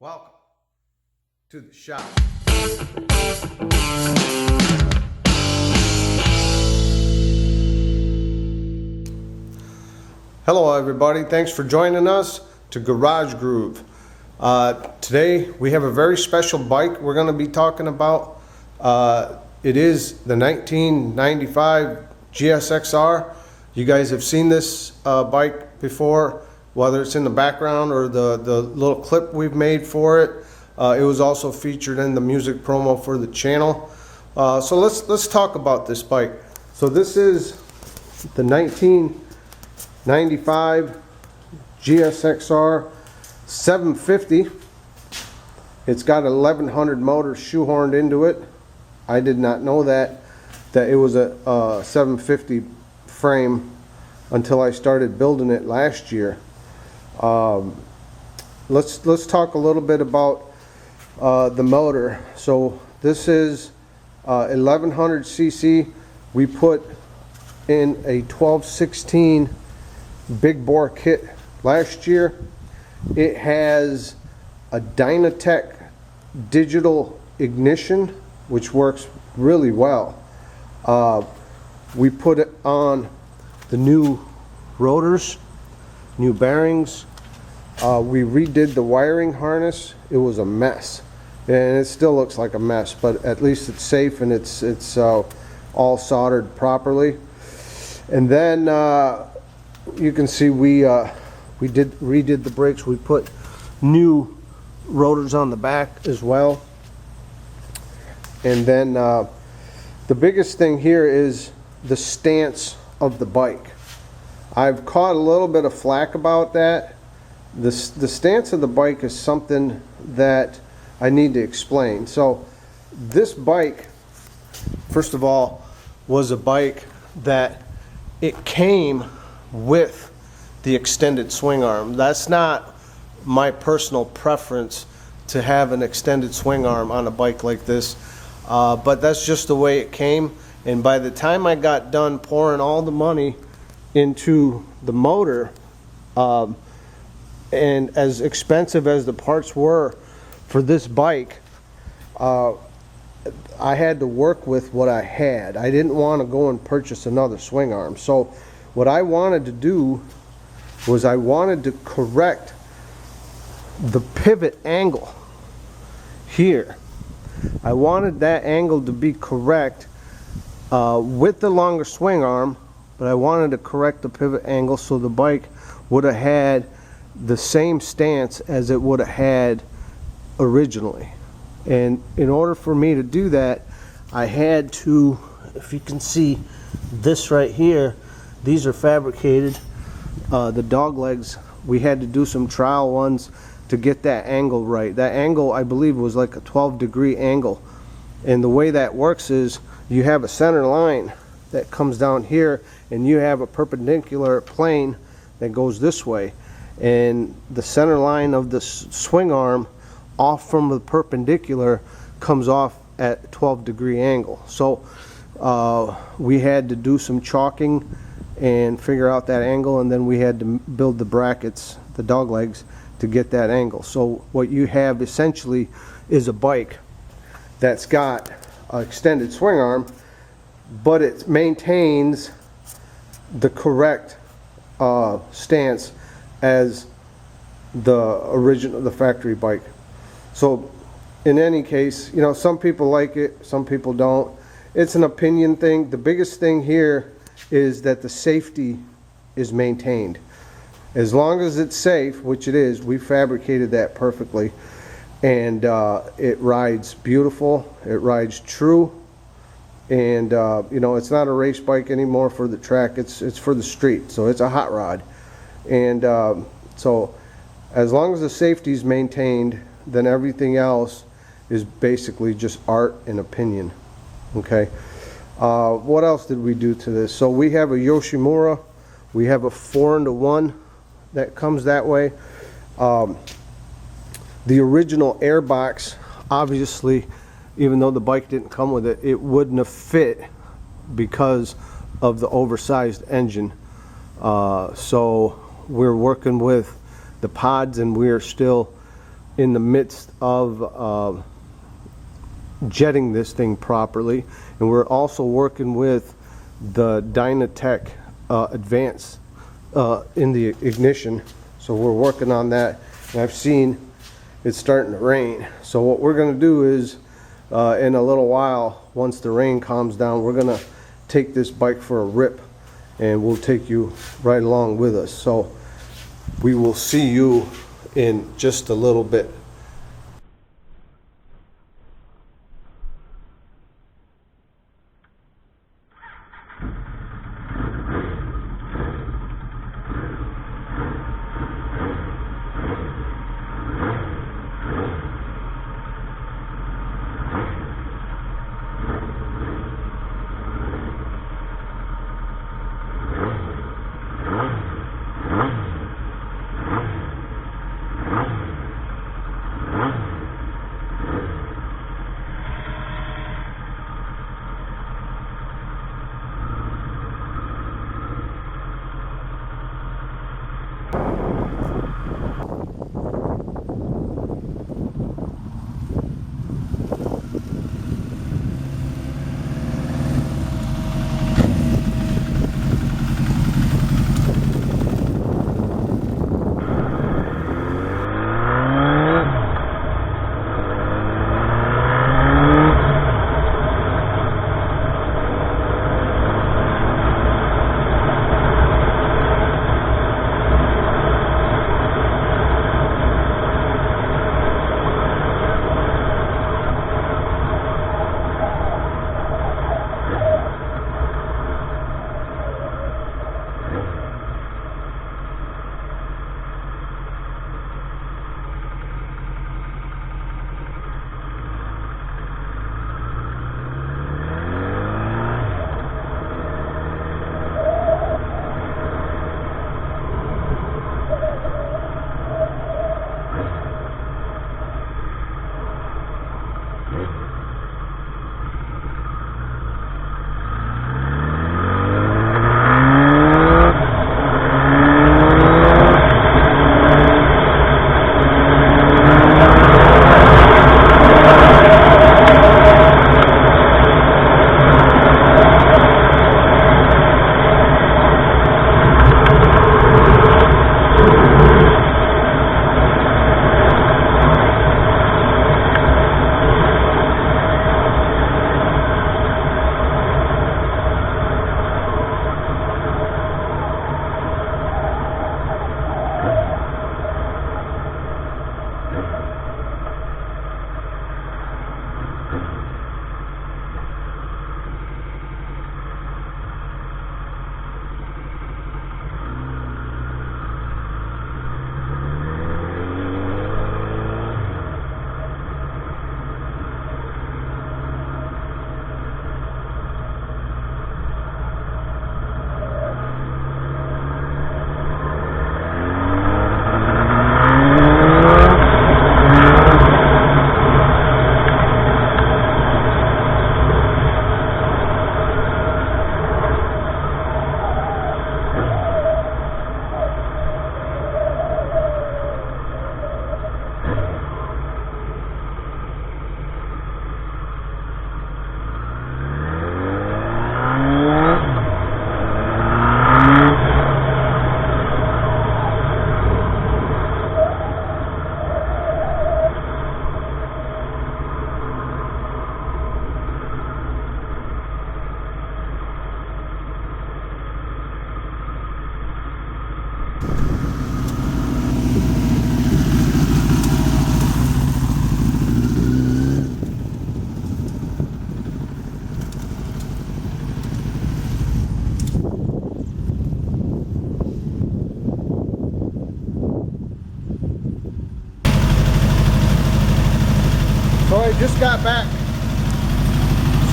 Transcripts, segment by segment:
Welcome to the shop. Hello everybody, thanks for joining us to Garage Groove. Today we have a very special bike we're going to be talking about. It is the 1995 GSXR. You guys have seen this bike before, whether it's in the background or the little clip we've made for it. It was also featured in the music promo for the channel. So let's talk about this bike. So this is the 1995 GSXR 750. It's got 1100 motor shoehorned into it. I did not know that it was a 750 frame until I started building it last year. Let's talk a little bit about the motor. So this is 1100 cc. We put in a 1216 big bore kit last year. It has a Dynatech digital ignition, which works really well. We put it on the new rotors, new bearings. We redid the wiring harness. It was a mess, and it still looks like a mess, but at least it's safe and it's all soldered properly. And then you can see we redid the brakes. We put new rotors on the back as well. And then the biggest thing here is the stance of the bike. I've caught a little bit of flack about that. The stance of the bike is something that I need to explain. So this bike, first of all, was a bike that it came with the extended swing arm. That's not my personal preference to have an extended swing arm on a bike like this, but that's just the way it came. And by the time I got done pouring all the money into the motor, and as expensive as the parts were for this bike, I had to work with what I had. I didn't want to go and purchase another swing arm. So what I wanted to do was I wanted to correct the pivot angle here. I wanted that angle to be correct with the longer swing arm, but I wanted to correct the pivot angle so the bike would have had the same stance as it would have had originally. And in order for me to do that, I had to, if you can see this right here, these are fabricated. The dog legs, we had to do some trial ones to get that angle right. That angle, I believe, was like a 12-degree angle. And the way that works is you have a center line that comes down here, and you have a perpendicular plane that goes this way. And the center line of the swing arm off from the perpendicular comes off at 12-degree angle. So we had to do some chalking and figure out that angle, and then we had to build the brackets, the dog legs, to get that angle. So what you have essentially is a bike that's got an extended swing arm, but it maintains the correct stance as the factory bike. So in any case, you know, some people like it, some people don't. It's an opinion thing. The biggest thing here is that the safety is maintained. As long as it's safe, which it is, we fabricated that perfectly, and it rides beautiful, it rides true, and you know, it's not a race bike anymore for the track, it's for the street, so it's a hot rod. And so as long as the safety is maintained, then everything else is basically just art and opinion. Okay, what else did we do to this? So we have a Yoshimura, we have a 4-into-1 that comes that way. The original air box, obviously, even though the bike didn't come with it, it wouldn't have fit because of the oversized engine. So we're working with the pods, and we're still in the midst of jetting this thing properly, and we're also working with the Dynatech Advance in the ignition, so we're working on that. And I've seen it's starting to rain, so what we're going to do is in a little while, once the rain calms down, we're going to take this bike for a rip, and we'll take you right along with us. So we will see you in just a little bit.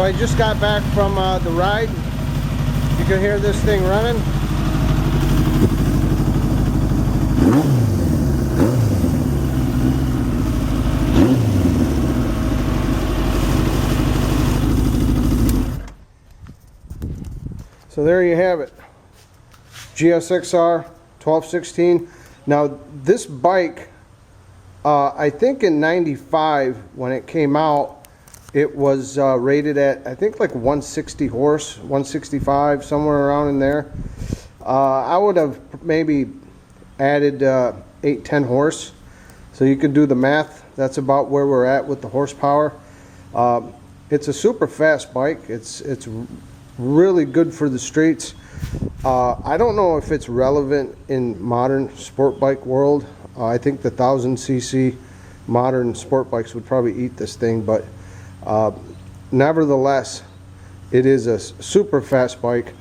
I just got back from the ride. You can hear this thing running. So there you have it. GSXR 1216. Now this bike I think in 95 when it came out, it was rated at, I think, like 160 horse, 165, somewhere around in there. I would have maybe added 8-10 horse, so you could do the math. That's about where we're at with the horsepower. It's a super fast bike. It's really good for the streets. I don't know if it's relevant in modern sport bike world. I think the 1000cc modern sport bikes would probably eat this thing, but nevertheless, it is a super fast bike.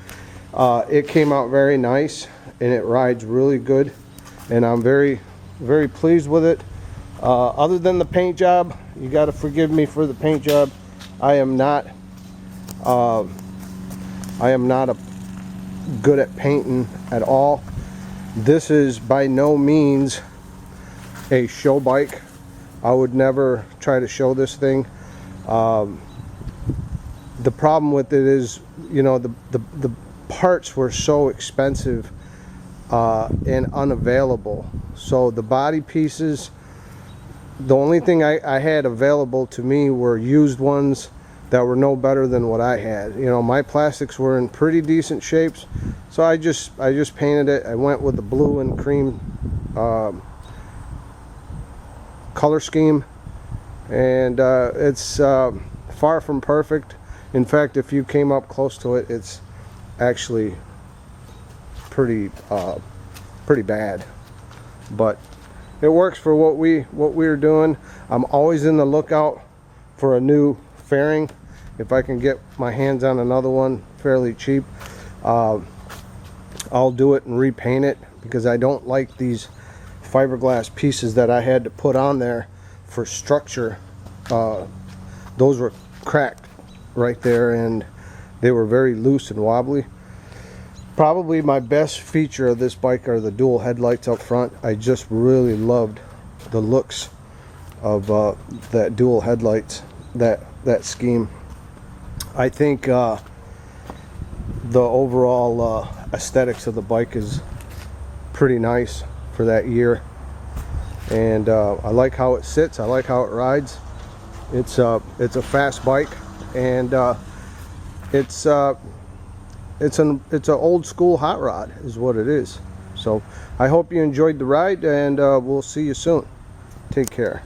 It came out very nice and it rides really good, and I'm very pleased with it. Other than the paint job, you got to forgive me for the paint job. I am not good at painting at all. This is by no means a show bike. I would never try to show this thing. The problem with it is, you know, the parts were so expensive and unavailable. So the body pieces, the only thing I had available to me were used ones that were no better than what I had. You know, my plastics were in pretty decent shapes, so I just painted it. I went with the blue and cream color scheme, and it's far from perfect. In fact, if you came up close to it, it's actually pretty bad, but it works for what we're doing. I'm always in the lookout for a new fairing. If I can get my hands on another one fairly cheap, I'll do it and repaint it, because I don't like these fiberglass pieces that I had to put on there for structure. Those were cracked right there, and they were very loose and wobbly. Probably my best feature of this bike are the dual headlights up front. I just really loved the looks of that dual headlights, that scheme. I think the overall aesthetics of the bike is pretty nice for that year, and I like how it sits. I like how it rides. It's a fast bike, and it's an old school hot rod is what it is. So I hope you enjoyed the ride, and we'll see you soon. Take care.